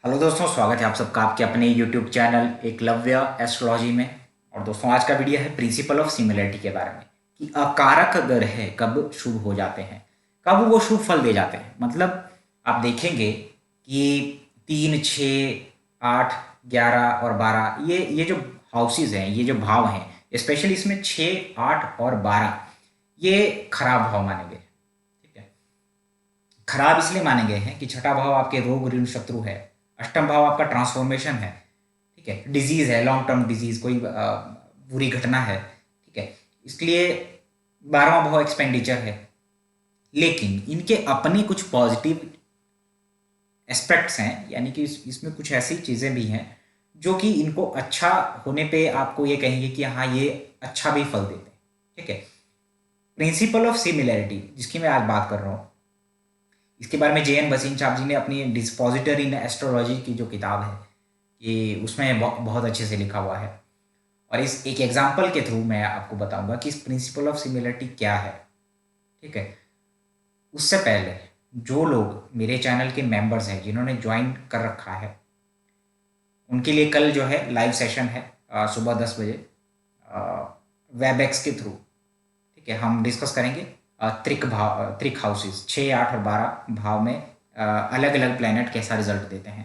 Hello दोस्तों, स्वागत है आप सबका आपके अपने यूट्यूब चैनल एकलव्य एस्ट्रोलॉजी में। और दोस्तों, आज का वीडियो है प्रिंसिपल ऑफ सिमिलरिटी के बारे में कि अकारक ग्रह कब शुभ हो जाते हैं, कब वो शुभ फल दे जाते हैं। मतलब आप देखेंगे कि 3, 6, 8, 11 और 12 ये जो हाउसेज हैं, ये जो भाव हैं, स्पेशली इसमें 6, 8 और 12 ये खराब भाव माने गए। ठीक है, खराब इसलिए माने गए हैं कि छठा भाव आपके रोग ऋण शत्रु है, अष्टम भाव आपका ट्रांसफॉर्मेशन है, ठीक है, डिजीज है, लॉन्ग टर्म डिजीज, कोई बुरी घटना है, ठीक है, इसलिए 12वां भाव एक्सपेंडिचर है। लेकिन इनके अपने कुछ पॉजिटिव एस्पेक्ट्स हैं, यानी कि इसमें कुछ ऐसी चीज़ें भी हैं जो कि इनको अच्छा होने पे आपको ये कहेंगे कि हाँ, ये अच्छा भी फल देते हैं। ठीक है, प्रिंसिपल ऑफ सिमिलैरिटी जिसकी मैं आज बात कर रहा हूँ, इसके बारे में जे एन बसीन साहब जी ने अपनी डिस्पोजिटर इन एस्ट्रोलॉजी की जो किताब है, ये उसमें बहुत अच्छे से लिखा हुआ है। और इस एक एग्जाम्पल के थ्रू मैं आपको बताऊंगा कि इस प्रिंसिपल ऑफ सिमिलरिटी क्या है। ठीक है, उससे पहले जो लोग मेरे चैनल के मेंबर्स हैं, जिन्होंने ज्वाइन कर रखा है, उनके लिए कल जो है लाइव सेशन है सुबह 10 बजे वेबएक्स के थ्रू। ठीक है, हम डिस्कस करेंगे त्रिक हाउसेस 6, 8 और 12 भाव में अलग अलग प्लैनेट कैसा रिजल्ट देते हैं।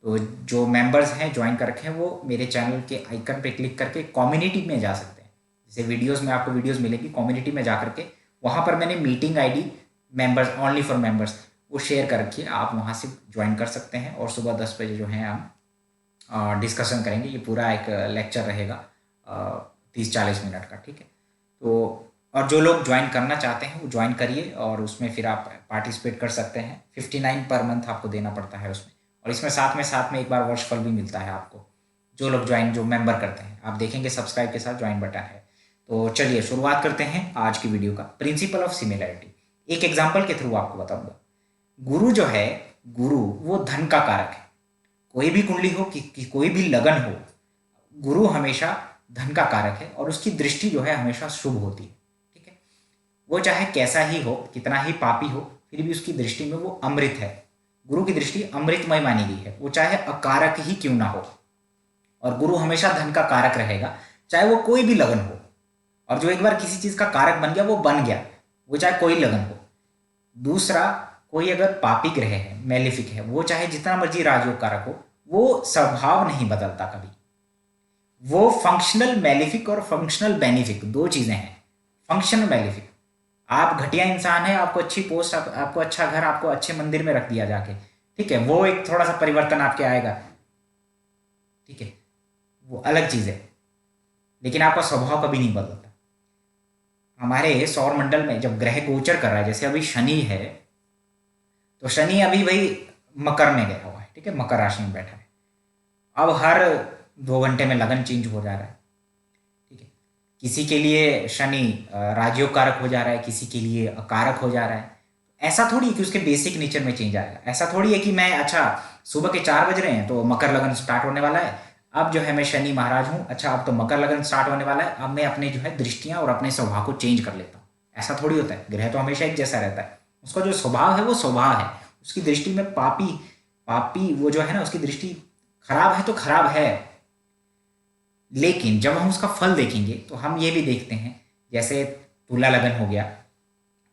तो जो मेंबर्स हैं ज्वाइन कर रखे हैं, वो मेरे चैनल के आइकन पे क्लिक करके कम्युनिटी में जा सकते हैं। जैसे वीडियोस में आपको वीडियोस मिलेगी, कम्युनिटी में जा करके वहाँ पर मैंने meeting ID members only for members वो शेयर कर रखी है, आप वहाँ से ज्वाइन कर सकते हैं। और सुबह 10 बजे जो है हम डिस्कशन करेंगे। ये पूरा एक लेक्चर रहेगा 30-40 मिनट का। ठीक है, तो और जो लोग ज्वाइन करना चाहते हैं वो ज्वाइन करिए, और उसमें फिर आप पार्टिसिपेट कर सकते हैं। 59 पर मंथ आपको देना पड़ता है उसमें। और इसमें साथ में एक बार वर्षफल भी मिलता है आपको, जो लोग जो मेंबर करते हैं। आप देखेंगे सब्सक्राइब के साथ ज्वाइन बटन है। तो चलिए शुरुआत करते हैं आज की वीडियो का। प्रिंसिपल ऑफ सिमिलैरिटी एक एग्जाम्पल के थ्रू आपको बताऊंगा। गुरु जो है, गुरु वो धन का कारक है। कोई भी कुंडली हो कि कोई भी लगन हो, गुरु हमेशा धन का कारक है और उसकी दृष्टि जो है हमेशा शुभ होती है। ठीक है, वो चाहे कैसा ही हो, कितना ही पापी हो, फिर भी उसकी दृष्टि में वो अमृत है। गुरु की दृष्टि अमृतमय मानी गई है, वो चाहे अकारक ही क्यों ना हो। और गुरु हमेशा धन का कारक रहेगा, चाहे वो कोई भी लगन हो। और जो एक बार किसी चीज का कारक बन गया वो बन गया, वो चाहे कोई लगन हो। दूसरा, कोई अगर पापी ग्रह है, मेलिफिक है, वो चाहे जितना मर्जी राजयोग कारक हो, वो स्वभाव नहीं बदलता कभी। वो फंक्शनल मेलिफिक और फंक्शनल बेनिफिक दो चीजें हैं। फंक्शनल मेलिफिक, आप घटिया इंसान है, आपको अच्छी पोस्ट, आपको अच्छा घर, आपको अच्छे मंदिर में रख दिया जाके, ठीक है, वो एक थोड़ा सा परिवर्तन आपके आएगा। ठीक है, वो अलग चीज है, लेकिन आपका स्वभाव कभी नहीं बदलता। हमारे सौर मंडल में जब ग्रह गोचर कर रहा है, जैसे अभी शनि है, तो शनि अभी वही मकर में गया हुआ है। ठीक है, मकर राशि में बैठा है। अब हर 2 घंटे में लगन चेंज हो जा रहा है। ठीक है, किसी के लिए शनि राजयोग कारक हो जा रहा है, किसी के लिए अकारक हो जा रहा है। ऐसा थोड़ी है कि उसके बेसिक नेचर में चेंज आएगा। ऐसा थोड़ी है कि मैं अच्छा सुबह के 4 बज रहे हैं तो मकर लगन स्टार्ट होने वाला है, अब जो है मैं शनि महाराज हूँ, अच्छा अब तो मकर लगन स्टार्ट होने वाला है, अब मैं अपने जो है दृष्टियां और अपने स्वभाव को चेंज कर लेता हूँ। ऐसा थोड़ी होता है। ग्रह तो हमेशा एक जैसा रहता है, उसका जो स्वभाव है वो स्वभाव है। उसकी दृष्टि में पापी पापी वो जो है ना, उसकी दृष्टि खराब है तो खराब है। लेकिन जब हम उसका फल देखेंगे तो हम ये भी देखते हैं, जैसे तुला लगन हो गया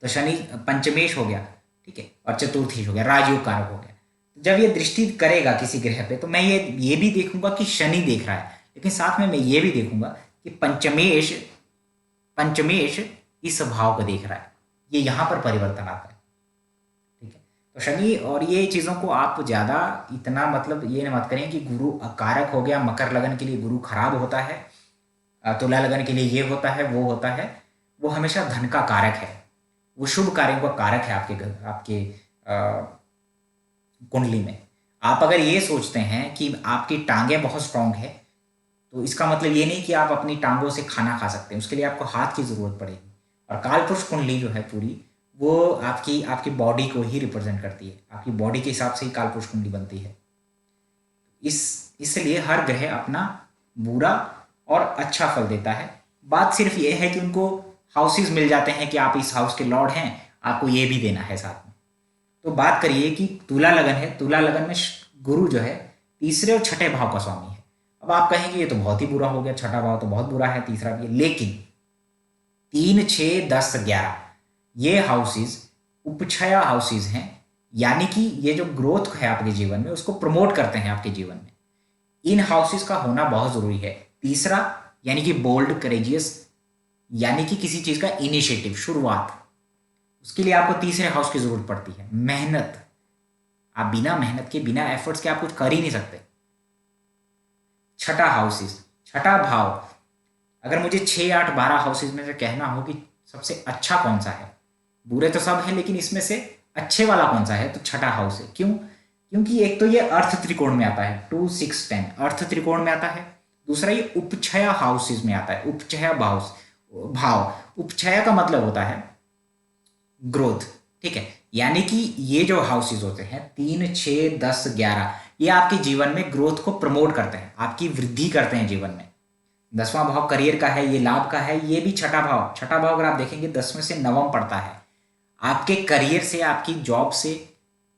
तो शनि पंचमेश हो गया, ठीक है, और चतुर्थीश हो गया, राजयोग कारक हो गया। जब ये दृष्टि करेगा किसी ग्रह पे, तो मैं ये भी देखूंगा कि शनि देख रहा है, लेकिन साथ में मैं ये भी देखूंगा कि पंचमेश पंचमेश इस भाव को देख रहा है। ये यहां पर परिवर्तन आता है। ठीक है, तो शनि और ये चीज़ों को आप ज़्यादा इतना मतलब ये मत करें कि गुरु अकारक हो गया, मकर लगन के लिए गुरु खराब होता है, तुला लगन के लिए ये होता है वो होता है। वो हमेशा धन का कारक है, वो शुभ कार्यों का कारक है आपके कुंडली में। आप अगर ये सोचते हैं कि आपकी टांगें बहुत स्ट्रांग है, तो इसका मतलब ये नहीं कि आप अपनी टांगों से खाना खा सकते हैं, उसके लिए आपको हाथ की जरूरत पड़ेगी। और कालपुरुष कुंडली जो है पूरी, वो आपकी आपकी बॉडी को ही रिप्रेजेंट करती है। आपकी बॉडी के हिसाब से ही कालपुरुष कुंडली बनती है। इसलिए हर ग्रह अपना बुरा और अच्छा फल देता है। बात सिर्फ ये है कि उनको हाउसेस मिल जाते हैं कि आप इस हाउस के लॉर्ड हैं, आपको ये भी देना है साथ में। तो बात करिए कि तुला लगन है, तुला लगन में गुरु जो है तीसरे और छठे भाव का स्वामी है। अब आप कहेंगे ये तो बहुत ही बुरा हो गया, छठा भाव तो बहुत बुरा है, तीसरा भी है, लेकिन 3, 6, 10, 11 ये हाउसेज उपछया हाउसेज हैं, यानी कि ये जो ग्रोथ है आपके जीवन में उसको प्रमोट करते हैं आपके जीवन में। इन हाउसेज का होना बहुत जरूरी है। तीसरा यानी कि बोल्ड, करेजियस, यानी कि किसी चीज का इनिशिएटिव, शुरुआत, उसके लिए आपको तीसरे हाउस की जरूरत पड़ती है। मेहनत, आप बिना मेहनत के, बिना एफर्ट्स के आप कुछ कर ही नहीं सकते। छठा हाउसेस, छठा भाव, अगर मुझे 6, 8, 12 हाउसेज में से कहना हो कि सबसे अच्छा कौन सा है, बुरे तो सब है लेकिन इसमें से अच्छे वाला कौन सा है, तो छठा हाउस है। क्यों? क्योंकि एक तो ये अर्थ त्रिकोण में आता है, 2, 6, 10 अर्थ त्रिकोण में आता है। दूसरा ये उपछया हाउसेज में आता है, उपछया भाव। उपछया का मतलब होता है ग्रोथ, ठीक है। यानी कि ये जो हाउसेज होते हैं 3, 6, 10, 11 ये आपके जीवन में ग्रोथ को प्रमोट करते हैं, आपकी वृद्धि करते हैं जीवन में। 10वां भाव करियर का है, ये लाभ का है। ये भी छठा भाव, छठा भाव अगर आप देखेंगे 10वें से 9वां पड़ता है, आपके करियर से, आपकी जॉब से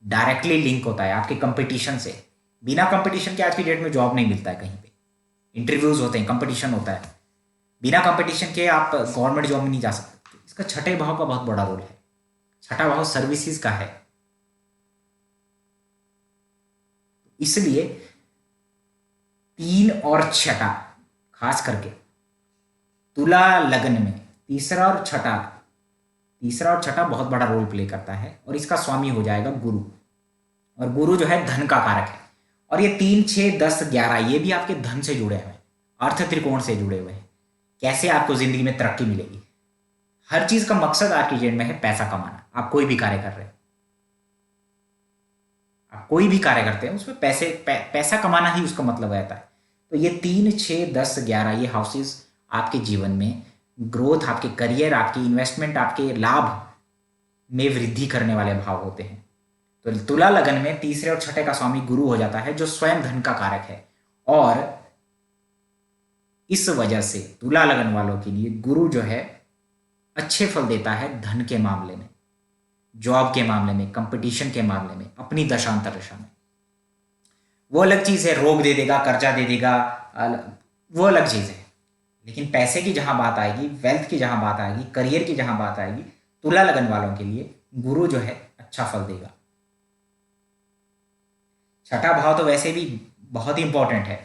डायरेक्टली लिंक होता है, आपके कंपटीशन से। बिना कंपटीशन के आज की डेट में जॉब नहीं मिलता है कहीं पे, इंटरव्यूज होते हैं, कंपटीशन होता है। बिना कंपटीशन के आप गवर्नमेंट जॉब में नहीं जा सकते। इसका छठे भाव का बहुत बड़ा रोल है। छठा भाव सर्विसेज का है, इसलिए 3 और छठा, खास करके तुला लग्न में तीसरा और छठा बहुत बड़ा रोल प्ले करता है, और इसका स्वामी हो जाएगा गुरु। और गुरु जो है धन का कारक है। और ये 3, 6, 10, 11 ये भी आपके धन से जुड़े हुए हैं, अर्थ त्रिकोण से जुड़े हुए हैं। कैसे आपको जिंदगी में तरक्की मिलेगी, हर चीज का मकसद आपकी जेब में है पैसा कमाना। आप कोई भी कार्य कर रहे हैं, आप कोई भी कार्य करते हैं उसमें पैसा कमाना ही उसका मतलब रहता है। तो ये 3, 6, 10, 11 ये हाउसेस आपके जीवन में ग्रोथ, आपके करियर, आपकी इन्वेस्टमेंट, आपके लाभ में वृद्धि करने वाले भाव होते हैं। तो तुला लगन में तीसरे और छठे का स्वामी गुरु हो जाता है, जो स्वयं धन का कारक है। और इस वजह से तुला लगन वालों के लिए गुरु जो है अच्छे फल देता है धन के मामले में, जॉब के मामले में, कंपटीशन के मामले में, अपनी दशांतर दशा में। वो अलग चीज है, रोग दे देगा, कर्जा दे देगा, वो अलग चीज है। लेकिन पैसे की जहां बात आएगी, वेल्थ की जहां बात आएगी, करियर की जहां बात आएगी, तुला लगन वालों के लिए गुरु जो है अच्छा फल देगा। छठा भाव तो वैसे भी बहुत ही इंपॉर्टेंट है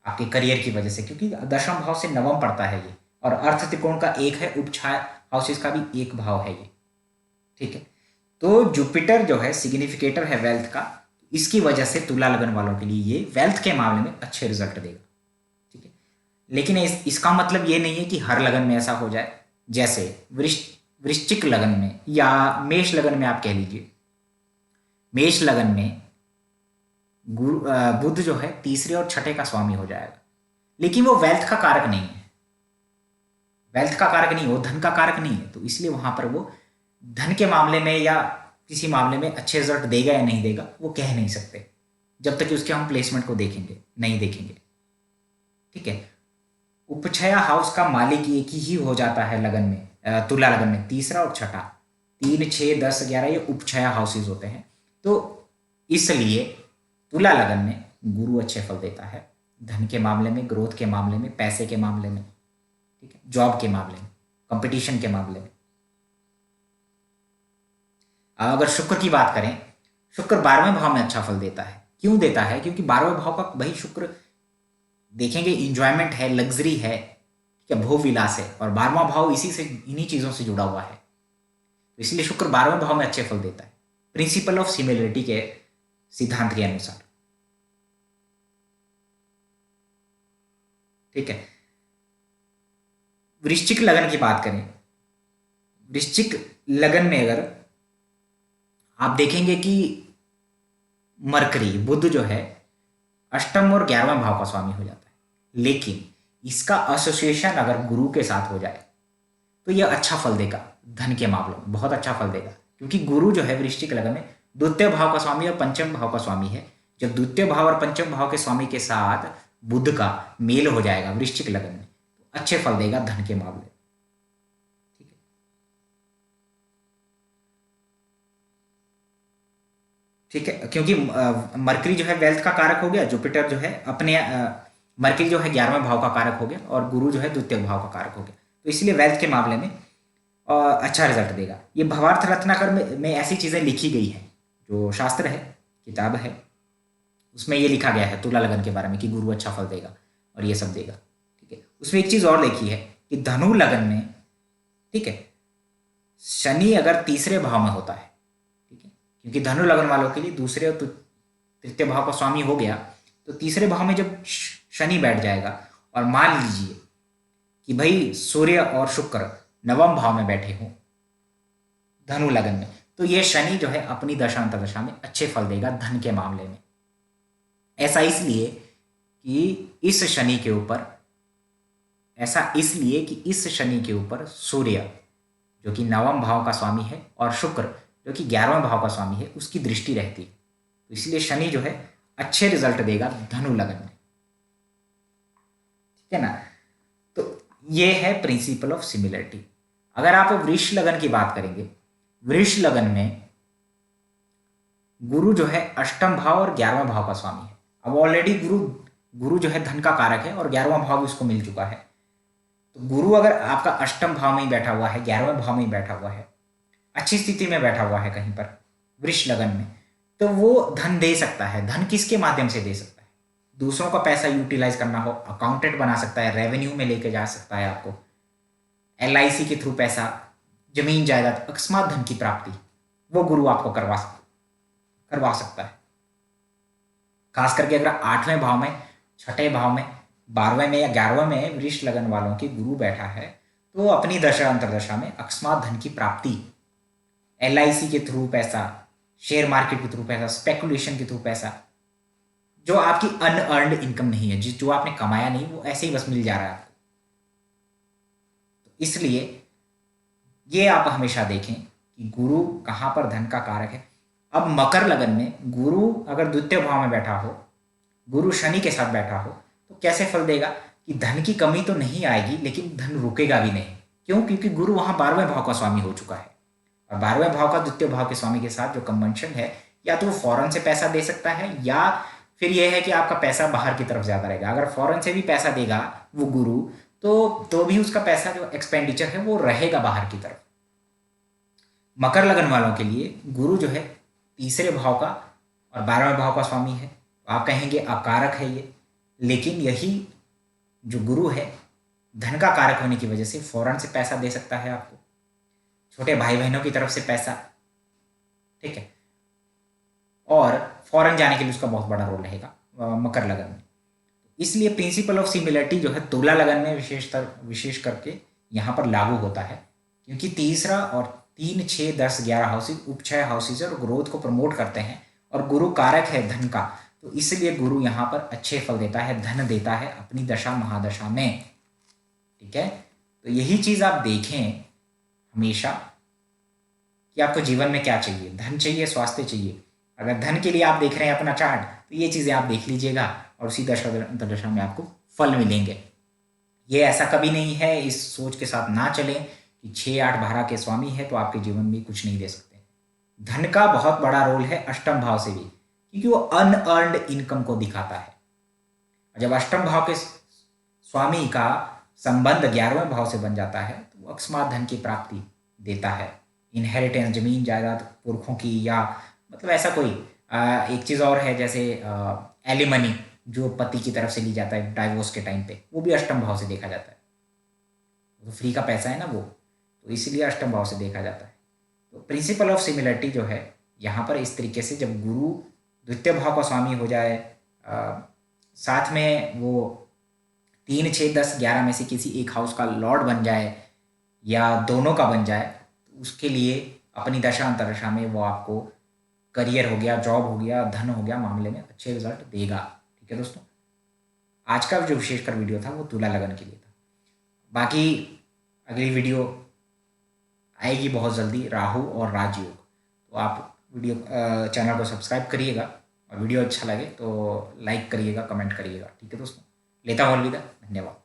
आपके करियर की वजह से, क्योंकि दशम भाव से नवम पड़ता है ये, और अर्थ त्रिकोण का एक है, उपछाया हाउसेस का भी एक भाव है ये, ठीक है। तो जुपिटर जो है सिग्निफिकेटर है वेल्थ का, इसकी वजह से तुला लगन वालों के लिए ये वेल्थ के मामले में अच्छे रिजल्ट देगा, ठीक है। लेकिन इसका मतलब ये नहीं है कि हर लगन में ऐसा हो जाए। जैसे वृश्चिक लगन में या मेष लगन में, आप कह लीजिए मेष लगन में बुध जो है तीसरे और छठे का स्वामी हो जाएगा, लेकिन वो वेल्थ का कारक नहीं है, वेल्थ का कारक नहीं, वो धन का कारक नहीं है। तो इसलिए वहां पर वो धन के मामले में या किसी मामले में अच्छे रिजल्ट देगा या नहीं देगा वो कह नहीं सकते, जब तक कि उसके हम प्लेसमेंट को नहीं देखेंगे, ठीक है। उपछया हाउस का मालिक एक ही हो जाता है लगन में, तुला लगन में तीसरा और छठा, 3, 6, 10, 11 ये उपछया हाउसेज होते हैं। तो इसलिए तुला लगन में गुरु अच्छे फल देता है धन के मामले में, ग्रोथ के मामले में, पैसे के मामले में, ठीक है, जॉब के मामले में, कंपटीशन के मामले में। अगर शुक्र की बात करें, शुक्र 12वें भाव में अच्छा फल देता है। क्यों देता है? क्योंकि 12वें भाव का वही शुक्र देखेंगे इंजॉयमेंट है, लग्जरी है, ठीक है, भोग विलास है, और 12वां भाव इसी से, इन्हीं चीजों से जुड़ा हुआ है। तो इसलिए शुक्र 12वें भाव में अच्छे फल देता है, प्रिंसिपल ऑफ सिमिलरिटी के सिद्धांत के अनुसार, ठीक है। वृश्चिक लगन की बात करें, वृश्चिक लगन में अगर आप देखेंगे कि मरकरी, बुध जो है अष्टम और 11वें भाव का स्वामी हो जाता है, लेकिन इसका एसोसिएशन अगर गुरु के साथ हो जाए तो यह अच्छा फल देगा, धन के मामलों में बहुत अच्छा फल देगा। क्योंकि गुरु जो है वृश्चिक लगन में द्वितीय भाव का स्वामी और पंचम भाव का स्वामी है। जब द्वितीय भाव और पंचम भाव के स्वामी के साथ बुध का मेल हो जाएगा वृश्चिक लगन में, तो अच्छे फल देगा धन के मामले, ठीक है। ठीक है, क्योंकि मरकरी जो है वेल्थ का कारक हो गया, जुपिटर जो है अपने मरकरी जो है 11वें भाव का कारक हो गया और गुरु जो है द्वितीय भाव का कारक हो गया, तो इसलिए वेल्थ के मामले में अच्छा रिजल्ट देगा। ये भवार्थ रत्नाकर में ऐसी चीज़ें लिखी गई हैं, जो शास्त्र है, किताब है, उसमें ये लिखा गया है तुला लगन के बारे में कि गुरु अच्छा फल देगा और ये सब देगा। ठीक है, उसमें एक चीज़ और लिखी है कि धनु लगन में, ठीक है, शनि अगर तीसरे भाव में होता है, ठीक है, क्योंकि धनु लगन वालों के लिए दूसरे और तृतीय भाव का स्वामी हो गया, तो तीसरे भाव में जब शनि बैठ जाएगा और मान लीजिए कि भाई सूर्य और शुक्र नवम भाव में बैठे हों धनु लगन में, तो ये शनि जो है अपनी दशा अंतर्दशा में अच्छे फल देगा धन के मामले में। ऐसा इसलिए कि इस शनि के ऊपर सूर्य जो कि नवम भाव का स्वामी है और शुक्र जो कि 11वें भाव का स्वामी है उसकी दृष्टि रहती है, तो इसलिए शनि जो है अच्छे रिजल्ट देगा धनु लगन में। ठीक है ना, तो ये है प्रिंसिपल ऑफ सिमिलरिटी। अगर आप वृष लगन की बात करेंगे, वृष लगन में गुरु जो है अष्टम भाव और 11वें भाव का स्वामी है। अब ऑलरेडी गुरु जो है धन का कारक है और 11वां भाव भी उसको मिल चुका है, तो गुरु अगर आपका अष्टम भाव में ही बैठा हुआ है, 11वें भाव में ही बैठा हुआ है, अच्छी स्थिति में बैठा हुआ है कहीं पर वृष लगन में, तो वो धन दे सकता है। धन किसके माध्यम से दे सकता है? दूसरों का पैसा यूटिलाइज करना हो, अकाउंटेंट बना सकता है, रेवेन्यू में लेके जा सकता है आपको, LIC के थ्रू पैसा, जमीन जायदाद, अकस्मात धन की प्राप्ति, वो गुरु आपको करवा सकता है। खास करके अगर 8वें भाव में, 6ठे भाव में, 12वें में या 11वें में वृष लगन वालों के गुरु बैठा है, तो अपनी दशा अंतर्दशा में अकस्मात धन की प्राप्ति, LIC के थ्रू पैसा, शेयर मार्केट के थ्रू पैसा, स्पेकुलेशन के थ्रू पैसा, जो आपकी अनअर्न्ड इनकम नहीं है, जो आपने कमाया नहीं, वो ऐसे ही बस मिल जा रहा है आपको। तो इसलिए ये आप हमेशा देखें कि गुरु कहाँ पर धन का कारक है। अब मकर लगन में गुरु अगर द्वितीय भाव में बैठा हो, गुरु शनि के साथ बैठा हो, तो कैसे फल देगा कि धन की कमी तो नहीं आएगी, लेकिन धन रुकेगा भी नहीं। क्यों? क्योंकि गुरु वहाँ 12वें भाव का स्वामी हो चुका है, और 12वें भाव का द्वितीय भाव के स्वामी के साथ जो कंबंशन है, या तो वो फॉरेन से पैसा दे सकता है, या फिर ये है कि आपका पैसा बाहर की तरफ ज़्यादा रहेगा। अगर फॉरेन से भी पैसा देगा वो गुरु, तो भी उसका पैसा जो एक्सपेंडिचर है वो रहेगा बाहर की तरफ। मकर लगन वालों के लिए गुरु जो है तीसरे भाव का और 12वें भाव का स्वामी है, तो आप कहेंगे अकारक है ये, लेकिन यही जो गुरु है धन का कारक होने की वजह से फॉरेन से पैसा दे सकता है आपको, छोटे भाई बहनों की तरफ से पैसा, ठीक है, और फॉरेन जाने के लिए उसका बहुत बड़ा रोल रहेगा मकर लगन में। इसलिए प्रिंसिपल ऑफ सिमिलरिटी जो है तुला लगन में विशेष करके यहाँ पर लागू होता है, क्योंकि तीसरा और 3, 6, 10, 11 हाउसेज उपक्षय हाउसेज और ग्रोथ को प्रमोट करते हैं, और गुरु कारक है धन का, तो इसलिए गुरु यहाँ पर अच्छे फल देता है, धन देता है अपनी दशा महादशा में। ठीक है, तो यही चीज़ आप देखें हमेशा कि आपको जीवन में क्या चाहिए, धन चाहिए, स्वास्थ्य चाहिए। अगर धन के लिए आप देख रहे हैं अपना चार्ट, तो ये चीज़ें आप देख लीजिएगा और उसी दशा अंतर्दशा में आपको फल मिलेंगे। ये ऐसा कभी नहीं है, इस सोच के साथ ना चलें कि 6, 8, 12 के स्वामी है तो आपके जीवन में कुछ नहीं दे सकते। धन का बहुत बड़ा रोल है अष्टम भाव से भी, क्योंकि वो अनअर्न्ड इनकम को दिखाता है। जब अष्टम भाव के स्वामी का संबंध 11वें भाव से बन जाता है, तो वो अकस्मात धन की प्राप्ति देता है, इनहेरिटेंस, जमीन जायदाद पुरखों की, या मतलब ऐसा कोई एक चीज़ और है जैसे एलिमनी जो पति की तरफ से ली जाता है डाइवोर्स के टाइम पे, वो भी अष्टम भाव से देखा जाता है। तो फ्री का पैसा है ना वो, तो इसलिए अष्टम भाव से देखा जाता है। तो प्रिंसिपल ऑफ सिमिलरिटी जो है यहाँ पर इस तरीके से, जब गुरु द्वितीय भाव का स्वामी हो जाए, साथ में वो 3, 6, 10, 11 में से किसी एक हाउस का लॉर्ड बन जाए या दोनों का बन जाए, तो उसके लिए अपनी दशा अंतरदशा में वो आपको करियर हो गया, जॉब हो गया, धन हो गया मामले में अच्छे रिजल्ट देगा। ठीक है दोस्तों, आज का जो विशेषकर वीडियो था वो तुला लगन के लिए था। बाकी अगली वीडियो आएगी बहुत जल्दी, राहु और राजयोग। तो आप वीडियो चैनल को सब्सक्राइब करिएगा, और वीडियो अच्छा लगे तो लाइक करिएगा, कमेंट करिएगा। ठीक है दोस्तों, लेता हूँ अलविदा, धन्यवाद।